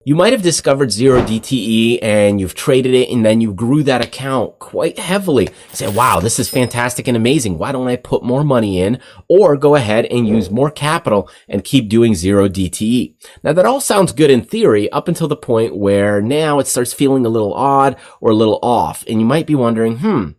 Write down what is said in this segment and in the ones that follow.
You might have discovered zero DTE and you've traded it and then you grew that account quite heavily. You say, wow, this is fantastic and amazing. Why don't I put more money in or go ahead and use more capital and keep doing zero DTE? Now that all sounds good in theory up until the point where now it starts feeling a little odd or a little off. And you might be wondering,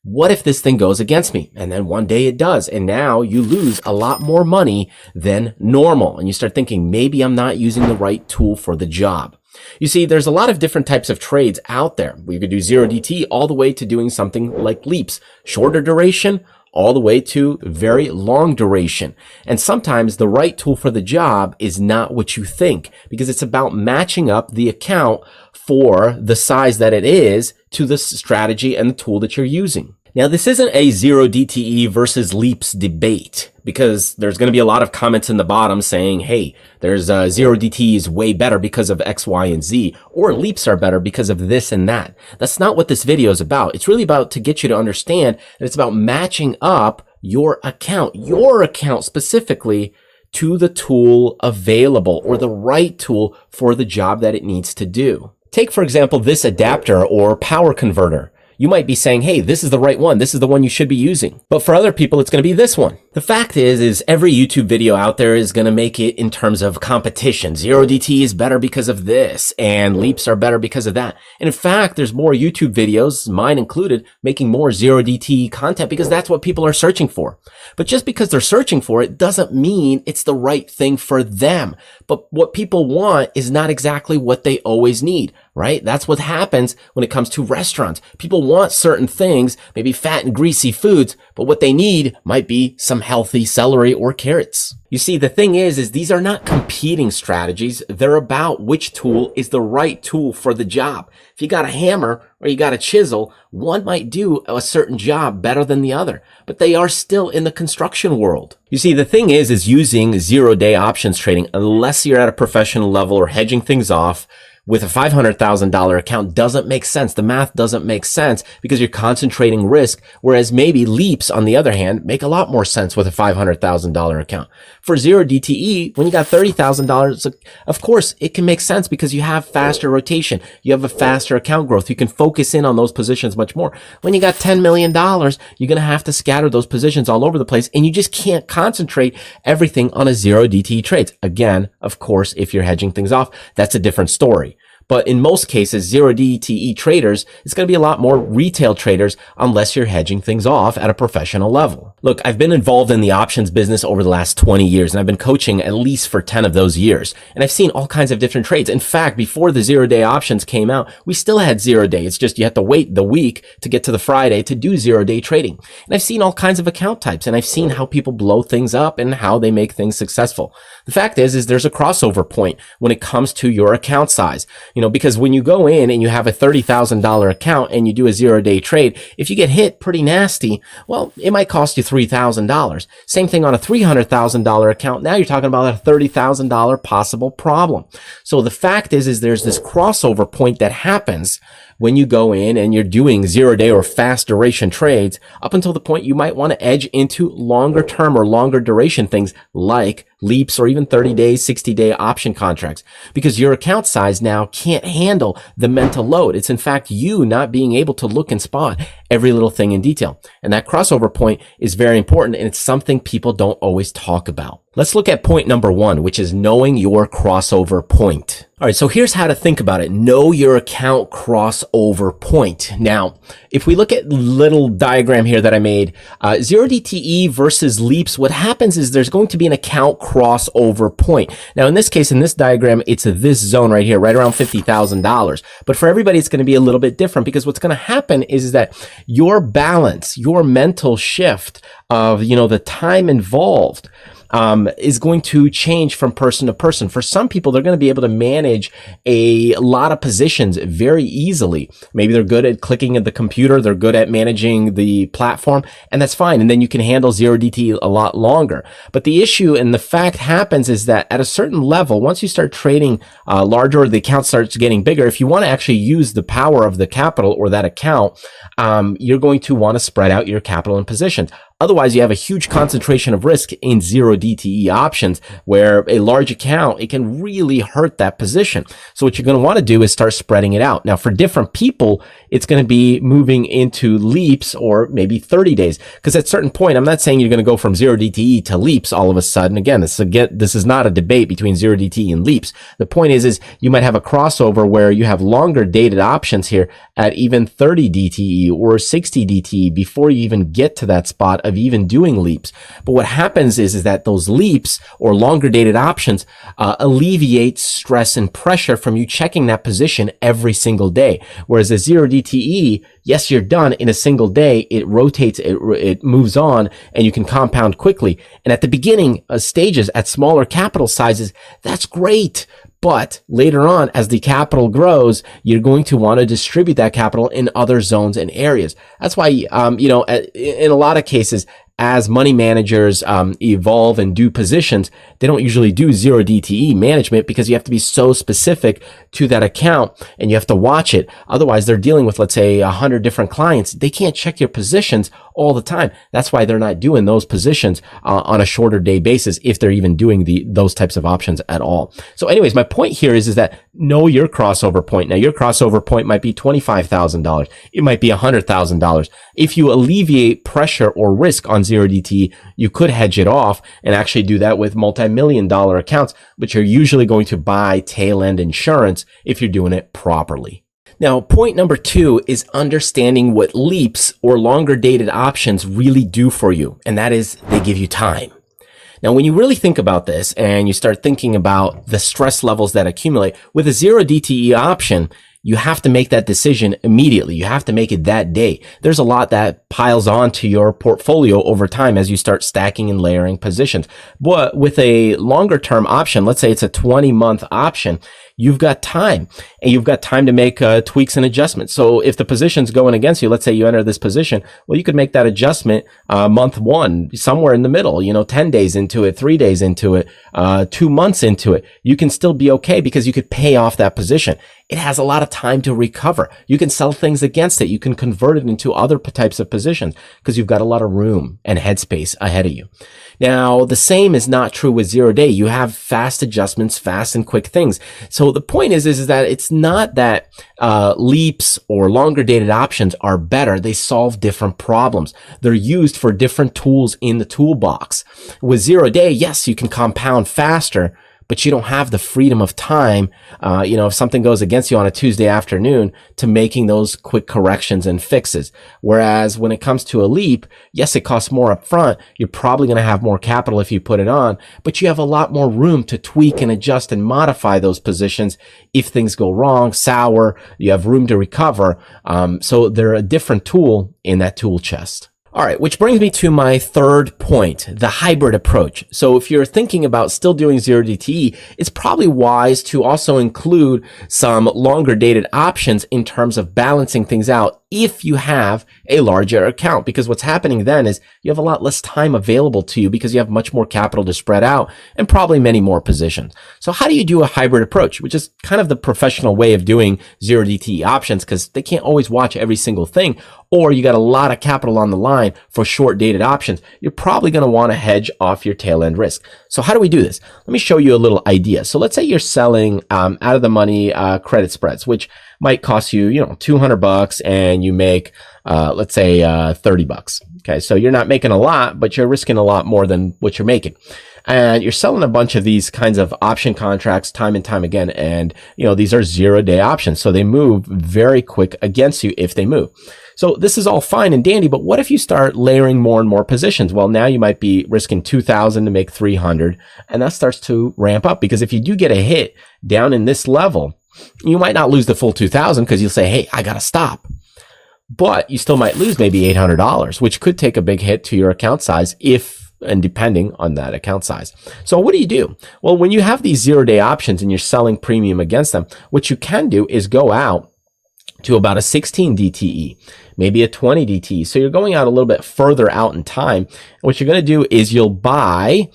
what if this thing goes against me? And then one day it does. And now you lose a lot more money than normal. And you start thinking, maybe I'm not using the right tool for the job. You see, there's a lot of different types of trades out there. We could do zero DT all the way to doing something like LEAPS, shorter duration, all the way to very long duration. And sometimes the right tool for the job is not what you think because it's about matching up the account for the size that it is to the strategy and the tool that you're using. Now, this isn't a zero DTE versus LEAPS debate because there's going to be a lot of comments in the bottom saying, hey, there's zero DTE is way better because of X, Y, and Z, or LEAPS are better because of this and that. That's not what this video is about. It's really about to get you to understand that it's about matching up your account specifically to the tool available or the right tool for the job that it needs to do. Take, for example, this adapter or power converter. You might be saying, hey, this is the right one. This is the one you should be using. But for other people, it's going to be this one. The fact is every YouTube video out there is going to make it in terms of competition. Zero DT is better because of this and LEAPS are better because of that. And in fact, there's more YouTube videos, mine included, making more zero DT content because that's what people are searching for. But just because they're searching for it doesn't mean it's the right thing for them. But what people want is not exactly what they always need, right? That's what happens when it comes to restaurants. People want certain things, maybe fat and greasy foods, but what they need might be some healthy celery or carrots. You see, the thing is these are not competing strategies. They're about which tool is the right tool for the job. If you got a hammer or you got a chisel, one might do a certain job better than the other, but they are still in the construction world. You see, the thing is using zero-day options trading, unless you're at a professional level or hedging things off, with a $500,000 account doesn't make sense. The math doesn't make sense because you're concentrating risk, whereas maybe LEAPS, on the other hand, make a lot more sense with a $500,000 account. For zero DTE, when you got $30,000, of course, it can make sense because you have faster rotation. You have a faster account growth. You can focus in on those positions much more. When you got $10 million, you're going to have to scatter those positions all over the place, and you just can't concentrate everything on a zero DTE trades. Again, of course, if you're hedging things off, that's a different story. But in most cases, zero DTE traders, it's going to be a lot more retail traders unless you're hedging things off at a professional level. Look, I've been involved in the options business over the last 20 years, and I've been coaching at least for 10 of those years. And I've seen all kinds of different trades. In fact, before the zero-day options came out, we still had zero-day. It's just you have to wait the week to get to the Friday to do zero-day trading. And I've seen all kinds of account types, and I've seen how people blow things up and how they make things successful. The fact is there's a crossover point when it comes to your account size. You know, because when you go in and you have a $30,000 account and you do a zero-day trade, if you get hit pretty nasty, well, it might cost you $3,000. Same thing on a $300,000 account. Now you're talking about a $30,000 possible problem. So the fact is there's this crossover point that happens when you go in and you're doing zero-day or fast duration trades up until the point you might want to edge into longer term or longer duration things like LEAPS or even 30-day, 60-day option contracts because your account size now can't handle the mental load. It's in fact you not being able to look and spot every little thing in detail. And that crossover point is very important, and it's something people don't always talk about. Let's look at point number one, which is knowing your crossover point. All right, so here's how to think about it. Know your account crossover point. Now, if we look at little diagram here that I made, zero DTE versus LEAPS, what happens is there's going to be an account crossover point. Now, in this case, in this diagram, it's this zone right here, right around $50,000. But for everybody, it's going to be a little bit different because what's going to happen is that your balance, your mental shift of, the time involved, is going to change from person to person. For some people, they're going to be able to manage a lot of positions very easily. Maybe they're good at clicking at the computer. They're good at managing the platform, and that's fine. And then you can handle zero DT a lot longer. But the issue and the fact happens is that at a certain level, once you start trading larger, or the account starts getting bigger, if you want to actually use the power of the capital or that account, you're going to want to spread out your capital and positions. Otherwise, you have a huge concentration of risk in zero DTE options where a large account, it can really hurt that position. So what you're going to want to do is start spreading it out. Now, for different people, it's going to be moving into LEAPS or maybe 30 days. Because at a certain point, I'm not saying you're going to go from zero DTE to LEAPS all of a sudden. Again, this is not a debate between zero DTE and LEAPS. The point is you might have a crossover where you have longer dated options here at even 30 DTE or 60 DTE before you even get to that spot of even doing LEAPS. But what happens is that those LEAPS or longer dated options alleviate stress and pressure from you checking that position every single day. Whereas a zero DTE, yes, you're done in a single day. It rotates, it moves on, and you can compound quickly. And at the beginning stages, at smaller capital sizes, that's great. But later on, as the capital grows, you're going to want to distribute that capital in other zones and areas. That's why, in a lot of cases, as money managers evolve and do positions, they don't usually do zero DTE management because you have to be so specific to that account and you have to watch it. Otherwise, they're dealing with, let's say, 100 different clients. They can't check your positions all the time. That's why they're not doing those positions on a shorter day basis if they're even doing those types of options at all. So anyways, my point here is that know your crossover point. Now, your crossover point might be $25,000. It might be $100,000. If you alleviate pressure or risk on zero DTE, you could hedge it off and actually do that with multi-million dollar accounts, but you're usually going to buy tail end insurance if you're doing it properly. Now, point number 2 is understanding what LEAPS or longer dated options really do for you. And that is they give you time. Now, when you really think about this and you start thinking about the stress levels that accumulate with a zero DTE option, you have to make that decision immediately. You have to make it that day. There's a lot that piles onto your portfolio over time as you start stacking and layering positions. But with a longer term option, let's say it's a 20-month option, you've got time and you've got time to make tweaks and adjustments. So if the position's going against you, let's say you enter this position, well, you could make that adjustment month 1, somewhere in the middle, 10 days into it, 3 days into it, 2 months into it. You can still be okay because you could pay off that position. It has a lot of time to recover. You can sell things against it. You can convert it into other types of positions because you've got a lot of room and headspace ahead of you. Now, the same is not true with zero day. You have fast adjustments, fast and quick things. So the point is that it's not that LEAPS or longer dated options are better. They solve different problems. They're used for different tools in the toolbox. With zero day, yes, you can compound faster, but you don't have the freedom of time, if something goes against you on a Tuesday afternoon, to making those quick corrections and fixes. Whereas when it comes to a LEAP, yes, it costs more up front. You're probably going to have more capital if you put it on, but you have a lot more room to tweak and adjust and modify those positions if things go wrong, sour, you have room to recover. So they're a different tool in that tool chest. All right, which brings me to my third point, the hybrid approach. So if you're thinking about still doing zero DTE, it's probably wise to also include some longer dated options in terms of balancing things out if you have a larger account, because what's happening then is you have a lot less time available to you because you have much more capital to spread out and probably many more positions. So how do you do a hybrid approach, which is kind of the professional way of doing zero DTE options because they can't always watch every single thing, or you got a lot of capital on the line for short dated options. You're probably going to want to hedge off your tail end risk. So how do we do this? Let me show you a little idea. So let's say you're selling out of the money credit spreads, which might cost you, $200 and you make, let's say, $30. Okay. So you're not making a lot, but you're risking a lot more than what you're making. And you're selling a bunch of these kinds of option contracts time and time again. And, these are 0-day options. So they move very quick against you if they move. So this is all fine and dandy, but what if you start layering more and more positions? Well, now you might be risking 2,000 to make 300, and that starts to ramp up because if you do get a hit down in this level, you might not lose the full 2,000 because you'll say, hey, I got to stop. But you still might lose maybe $800, which could take a big hit to your account size and depending on that account size. So what do you do? Well, when you have these 0-day options and you're selling premium against them, what you can do is go out to about a 16 DTE. maybe a 20 DTE. So you're going out a little bit further out in time. What you're going to do is you'll buy,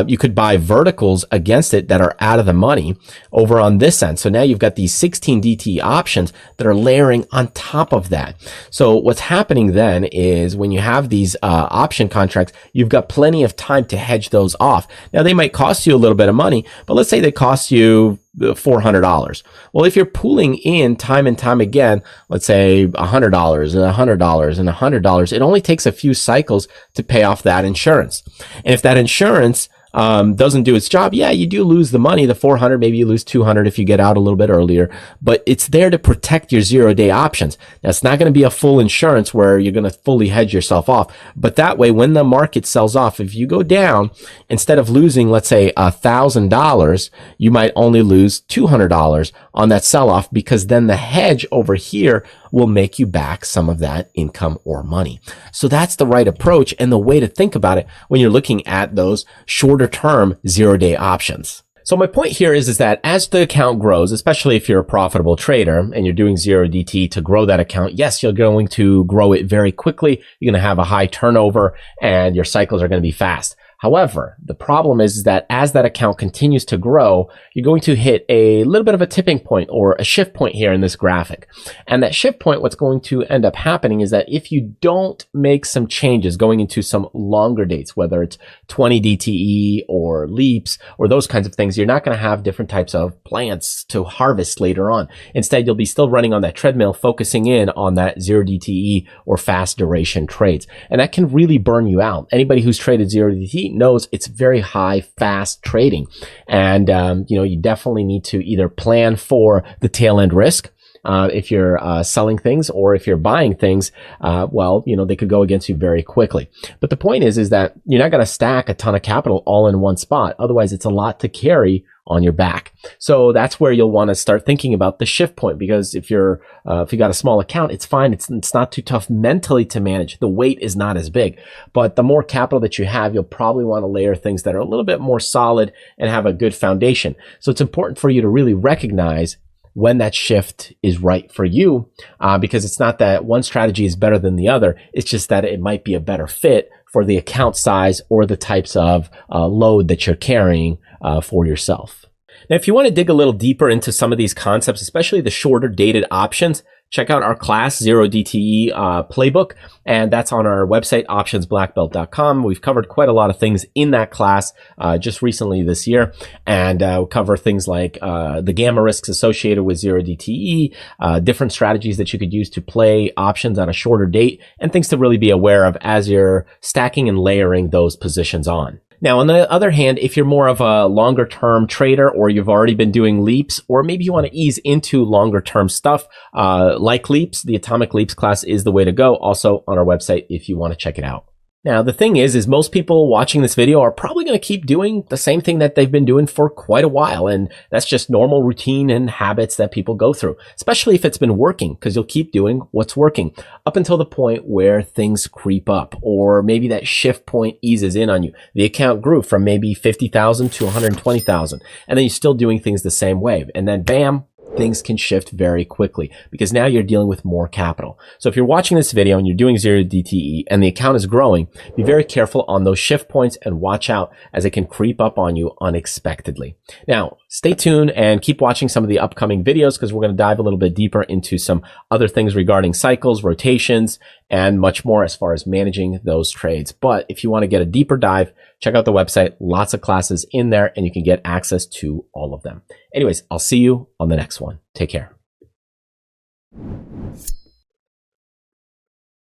you could buy verticals against it that are out of the money over on this end. So now you've got these 16 DTE options that are layering on top of that. So what's happening then is when you have these option contracts, you've got plenty of time to hedge those off. Now they might cost you a little bit of money, but let's say they cost you $400. Well, if you're pooling in time and time again, let's say $100 and $100 and $100, it only takes a few cycles to pay off that insurance. And if that insurance doesn't do its job, yeah, you do lose the money, the 400, maybe you lose 200 if you get out a little bit earlier, but it's there to protect your 0-day options. Now, it's not going to be a full insurance where you're going to fully hedge yourself off, but that way, when the market sells off, if you go down, instead of losing, let's say $1,000, you might only lose $200 on that sell-off, because then the hedge over here will make you back some of that income or money. So that's the right approach and the way to think about it when you're looking at those shorter term 0-day options. So my point here is that as the account grows, especially if you're a profitable trader and you're doing 0 DTE to grow that account, yes, you're going to grow it very quickly. You're going to have a high turnover and your cycles are going to be fast. However, the problem is that as that account continues to grow, you're going to hit a little bit of a tipping point or a shift point here in this graphic. And that shift point, what's going to end up happening is that if you don't make some changes going into some longer dates, whether it's 20 DTE or LEAPS or those kinds of things, you're not going to have different types of plants to harvest later on. Instead, you'll be still running on that treadmill, focusing in on that 0 DTE or fast duration trades. And that can really burn you out. Anybody who's traded 0 DTE knows it's very high, fast trading. And, you definitely need to either plan for the tail end risk. If you're selling things or if you're buying things, they could go against you very quickly. But the point is that you're not going to stack a ton of capital all in one spot. Otherwise, it's a lot to carry on your back. So that's where you'll want to start thinking about the shift point, because if you got a small account, it's fine. It's not too tough mentally to manage. The weight is not as big, but the more capital that you have, you'll probably want to layer things that are a little bit more solid and have a good foundation. So it's important for you to really recognize when that shift is right for you, because it's not that one strategy is better than the other. It's just that it might be a better fit for the account size or the types of load that you're carrying for yourself. Now, if you want to dig a little deeper into some of these concepts, especially the shorter dated options, check out our class 0 DTE playbook, and that's on our website, optionsblackbelt.com. We've covered quite a lot of things in that class just recently this year, and we'll cover things like the gamma risks associated with 0 DTE, different strategies that you could use to play options on a shorter date, and things to really be aware of as you're stacking and layering those positions on. Now, on the other hand, if you're more of a longer term trader, or you've already been doing LEAPS, or maybe you want to ease into longer term stuff like LEAPS, the Atomic LEAPS class is the way to go. Also on our website if you want to check it out. Now, the thing is most people watching this video are probably going to keep doing the same thing that they've been doing for quite a while. And that's just normal routine and habits that people go through, especially if it's been working, because you'll keep doing what's working up until the point where things creep up, or maybe that shift point eases in on you. The account grew from maybe 50,000 to 120,000, and then you're still doing things the same way. And then bam, things can shift very quickly, because now you're dealing with more capital. So if you're watching this video and you're doing 0 DTE and the account is growing, be very careful on those shift points and watch out, as it can creep up on you unexpectedly. Now, stay tuned and keep watching some of the upcoming videos, because we're going to dive a little bit deeper into some other things regarding cycles, rotations, and much more as far as managing those trades. But if you want to get a deeper dive, check out the website. Lots of classes in there, and you can get access to all of them. Anyways, I'll see you on the next one. Take care.